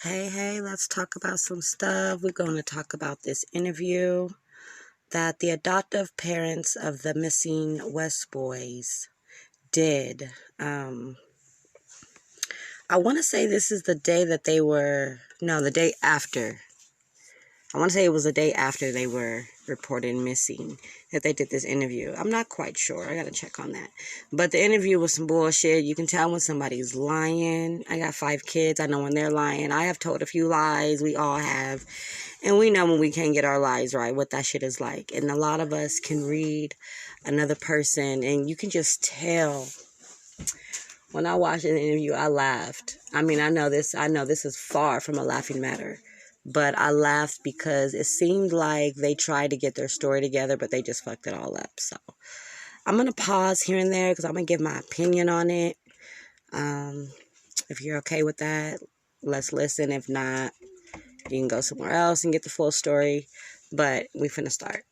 Hey, let's talk about some stuff. We're going to talk about this interview that the adoptive parents of the missing West boys did. I want to say this is the day that they were, no, the day after. I want to say it was the day after they were reported missing that they did this interview. I'm not quite sure. I got to check on that. But the interview was some bullshit. You can tell when somebody's lying. I got 5 kids. I know when they're lying. I have told a few lies. We all have. And we know when we can't get our lies right, what that shit is like. And a lot of us can read another person and you can just tell. When I watched the interview, I laughed. I mean, I know this is far from a laughing matter. But I laughed because it seemed like they tried to get their story together, but they just fucked it all up. So I'm going to pause here and there because I'm going to give my opinion on it. If you're okay with that, let's listen. If not, you can go somewhere else and get the full story. But we finna start.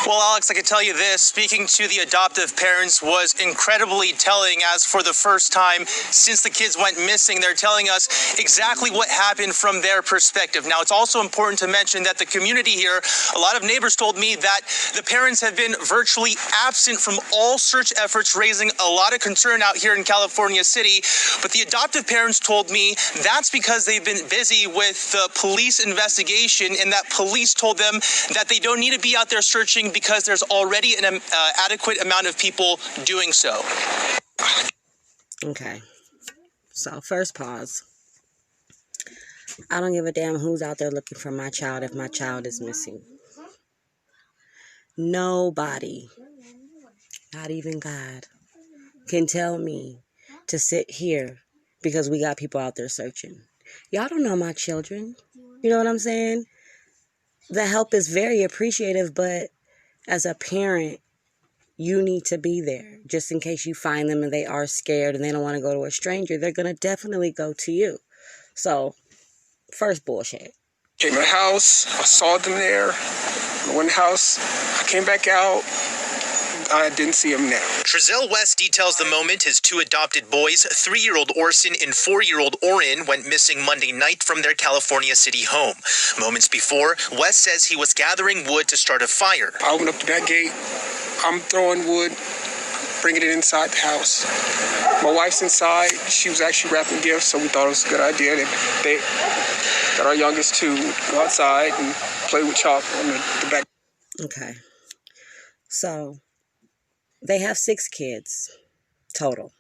Well, Alex, I can tell you this, speaking to the adoptive parents was incredibly telling, as for the first time since the kids went missing, they're telling us exactly what happened from their perspective. Now, it's also important to mention that the community here, a lot of neighbors told me that the parents have been virtually absent from all search efforts, raising a lot of concern out here in California City. But the adoptive parents told me that's because they've been busy with the police investigation, and that police told them that they don't need to be out there searching because there's already an adequate amount of people doing so. Okay. So, first pause. I don't give a damn who's out there looking for my child if my child is missing. Nobody, not even God, can tell me to sit here because we got people out there searching. Y'all don't know my children. You know what I'm saying? The help is very appreciative, but as a parent, you need to be there just in case you find them and they are scared and they don't want to go to a stranger. They're going to definitely go to you. So, first bullshit. Came in the house, I saw them there. I went in the house, I came back out. I didn't see him now. Trezell West details the moment his 2 adopted boys, 3-year-old Orson and 4-year-old Orrin, went missing Monday night from their California City home. Moments before, West says he was gathering wood to start a fire. I went up to that gate. I'm throwing wood, bringing it inside the house. My wife's inside. She was actually wrapping gifts, so we thought it was a good idea that they got our youngest to go outside and play with chalk on the back. Okay. So, they have 6 kids total.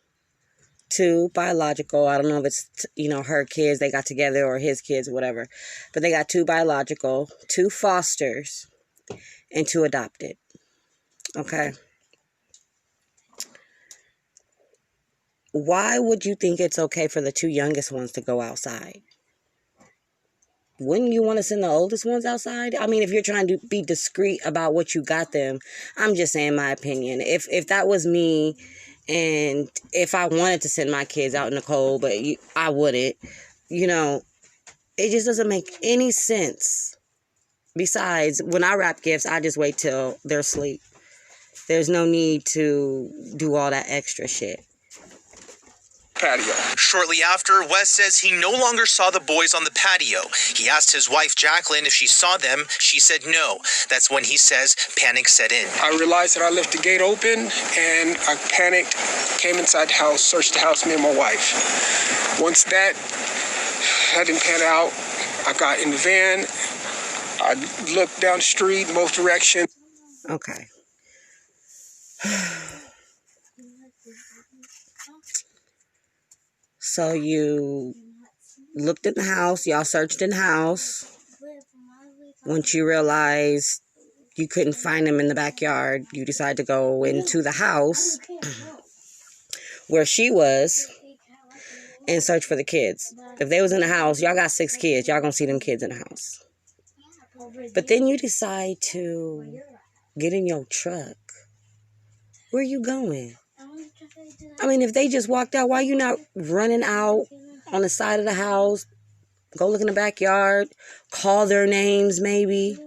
2 biological. I don't know if it's, her kids, they got together, or his kids, whatever. But they got 2 biological, 2 fosters, and 2 adopted. Okay. Why would you think it's okay for the 2 youngest ones to go outside? Wouldn't you want to send the oldest ones outside? I mean, if you're trying to be discreet about what you got them, I'm just saying my opinion. If that was me, and if I wanted to send my kids out in the cold, but I wouldn't, it just doesn't make any sense. Besides, when I wrap gifts, I just wait till they're asleep. There's no need to do all that extra shit. Patio. Shortly after, West says he no longer saw the boys on the patio. He asked his wife, Jacqueline, if she saw them. She said no. That's when he says panic set in. I realized that I left the gate open, and I panicked, came inside the house, searched the house, me and my wife. Once that didn't pan out, I got in the van. I looked down the street in both directions. Okay. So you looked in the house, y'all searched in the house. Once you realized you couldn't find them in the backyard, you decided to go into the house where she was and search for the kids. If they was in the house, y'all got 6 kids, y'all gonna see them kids in the house. But then you decide to get in your truck. Where you going? I mean, if they just walked out, why you not running out on the side of the house? Go look in the backyard. Call their names, maybe.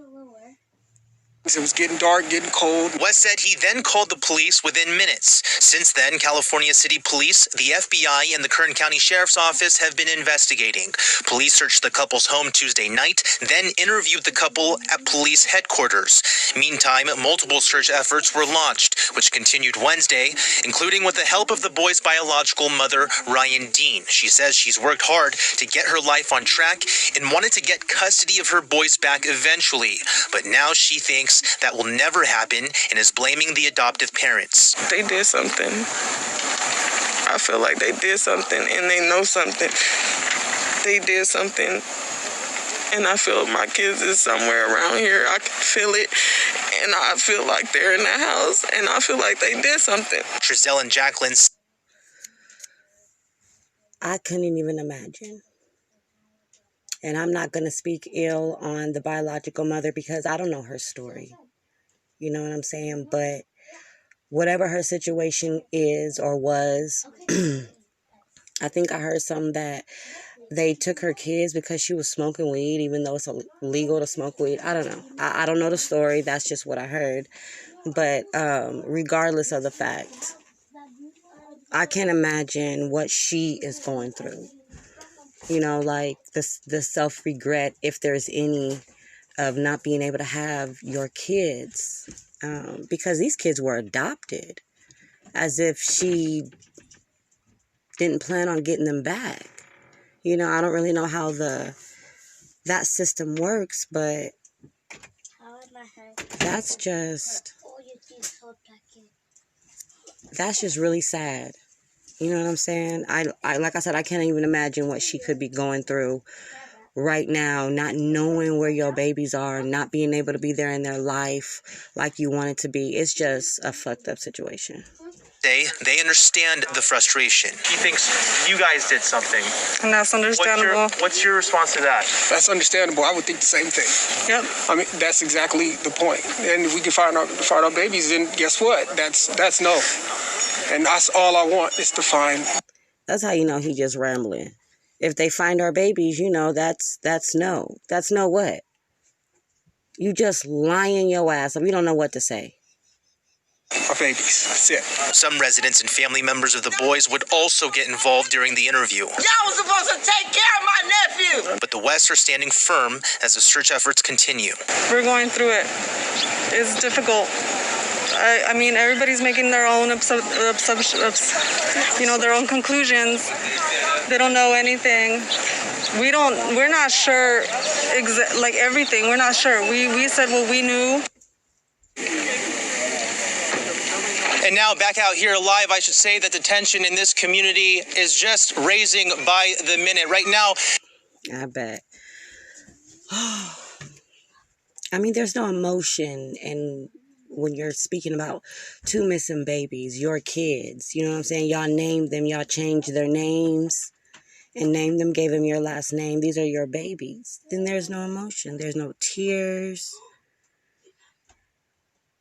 It was getting dark, getting cold. West said he then called the police within minutes. Since then, California City Police, the FBI, and the Kern County Sheriff's Office have been investigating. Police searched the couple's home Tuesday night, then interviewed the couple at police headquarters. Meantime, multiple search efforts were launched, which continued Wednesday, including with the help of the boys' biological mother, Ryan Dean. She says she's worked hard to get her life on track and wanted to get custody of her boys back eventually. But now she thinks that will never happen and is blaming the adoptive parents. They did something. I feel like they did something and they know something. They did something. And I feel my kids is somewhere around here. I can feel it. And I feel like they're in the house. And I feel like they did something. Trizelle and Jacqueline. I couldn't even imagine. And I'm not going to speak ill on the biological mother because I don't know her story. You know what I'm saying? But whatever her situation is or was, I think I heard something that they took her kids because she was smoking weed, even though it's illegal to smoke weed. I don't know. I don't know the story. That's just what I heard. But regardless of the fact, I can't imagine what she is going through. You know, like the self-regret, if there's any, of not being able to have your kids. Because these kids were adopted. As if she didn't plan on getting them back. You know, I don't really know how that system works, but that's just really sad. You know what I'm saying? I like I said, I can't even imagine what she could be going through right now, not knowing where your babies are, not being able to be there in their life like you want it to be. It's just a fucked up situation. They understand the frustration. He thinks you guys did something. And that's understandable. What's your response to that? That's understandable. I would think the same thing. Yep. I mean, that's exactly the point. And if we can find our babies, then guess what? That's no. And that's all I want is to find. That's how you know he just rambling. If they find our babies, you know, that's no. That's no what? You just lying your ass up. You don't know what to say. Our babies. That's it. Some residents and family members of the boys would also get involved during the interview. Y'all was supposed to take care of my nephew. But the Wests are standing firm as the search efforts continue. We're going through it. It's difficult. I mean, everybody's making their own their own conclusions. They don't know anything. We're not sure like everything. We're not sure. We said what we knew. And now back out here live, I should say that the tension in this community is just raising by the minute. Right now, I bet. I mean, there's no emotion and when you're speaking about two missing babies, your kids, you know what I'm saying? Y'all named them, y'all changed their names and named them, gave them your last name. These are your babies. Then there's no emotion. There's no tears.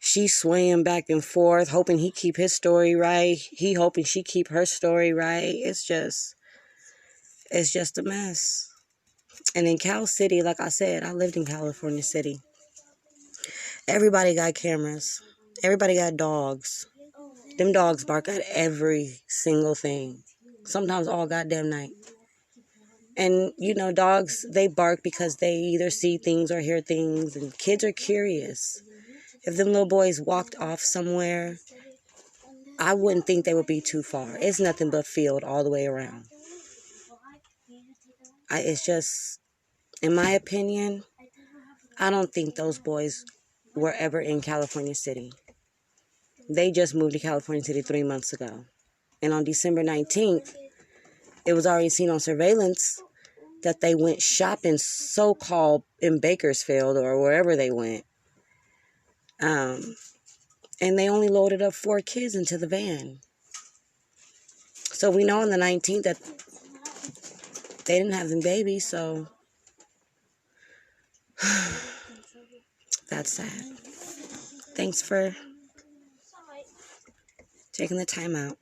She's swaying back and forth, hoping he keep his story right. He hoping she keep her story right. It's just a mess. And in Cal City, like I said, I lived in California City. Everybody got cameras. Everybody got dogs. Them dogs bark at every single thing. Sometimes all goddamn night. And, you know, dogs, they bark because they either see things or hear things. And kids are curious. If them little boys walked off somewhere, I wouldn't think they would be too far. It's nothing but field all the way around. It's just, in my opinion, I don't think those boys were ever in California City. They just moved to California City 3 months ago. And on December 19th, it was already seen on surveillance that they went shopping, so-called in Bakersfield or wherever they went. And they only loaded up 4 kids into the van. So we know on the 19th that they didn't have them babies, so that's sad. Thanks for taking the time out.